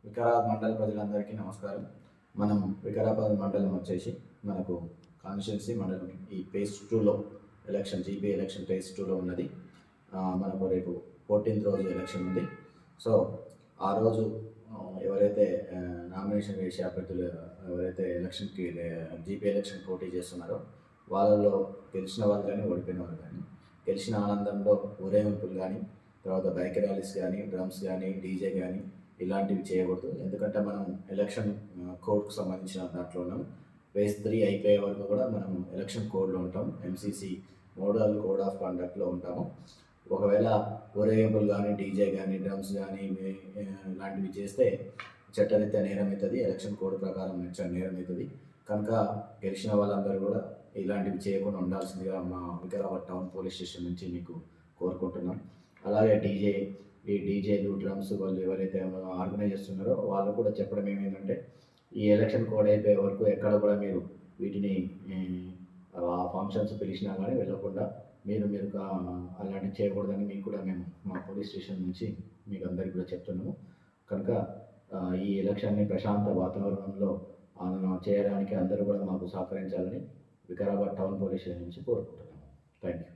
వికారాబాద్ మండల ప్రజలందరికీ నమస్కారం. మనం వికారాబాద్ మండలం వచ్చేసి మనకు కాన్స్టిట్యున్సీ మండలం ఈ ఫేజ్ 2లో ఎలక్షన్ జీపీ ఎలక్షన్ ఫేజ్ 2లో ఉన్నది. మనకు రేపు 14th రోజు ఎలక్షన్ ఉంది. సో ఆ రోజు ఎవరైతే నామినేషన్ వేసే అభ్యర్థులు ఎవరైతే ఎలక్షన్కి జీపీ ఎలక్షన్ పోటీ చేస్తున్నారో వాళ్ళలో గెలిచిన వాళ్ళు కానీ ఓడిపోయిన వాళ్ళు కానీ గెలిచిన ఆనందంలో ఊరేగింపులు కానీ తర్వాత బైక్ ర్యాలీస్ కానీ డ్రమ్స్ కానీ డీజే కానీ ఇలాంటివి చేయకూడదు. ఎందుకంటే మనం ఎలక్షన్ కోడ్కు సంబంధించిన దాంట్లో ఉన్నాం. ఫేజ్ 3 అయిపోయే వరకు కూడా మనం ఎలక్షన్ కోడ్లో ఉంటాం. ఎంసీసీ మోడల్ కోడ్ ఆఫ్ కండక్ట్లో ఉంటాము. ఒకవేళ ఊరేగింపులు కానీ డీజే కానీ డ్రమ్స్ కానీ ఇలాంటివి చేస్తే చట్టరీత్యా నేరం అవుతుంది. ఎలక్షన్ కోడ్ ప్రకారం నేరం అవుతుంది. కనుక గెలిచిన వాళ్ళందరూ కూడా ఇలాంటివి చేయకుండా ఉండాల్సిందిగా మా వికారాబాద్ టౌన్ పోలీస్ స్టేషన్ నుంచి మీకు కోరుకుంటున్నాం. అలాగే ఈ డీజేలు డ్రమ్స్ వాళ్ళు ఎవరైతే ఆర్గనైజ్ చేస్తున్నారో వాళ్ళు కూడా చెప్పడం ఏమైందంటే ఈ ఎలక్షన్ కోడ్ అయిపోయే వరకు ఎక్కడ కూడా మీరు వీటిని ఆ ఫంక్షన్స్ పిలిచినా కానీ వెళ్ళకుండా మీరు అలాంటివి చేయకూడదని మీకు కూడా మేము మా పోలీస్ స్టేషన్ నుంచి మీకు అందరికీ కూడా చెప్తున్నాము. కనుక ఈ ఎలక్షన్ని ప్రశాంత వాతావరణంలో చేయడానికి అందరూ కూడా మాకు సహకరించాలని వికారాబాద్ టౌన్ పోలీస్ స్టేషన్ నుంచి కోరుకుంటున్నాము. Thank you.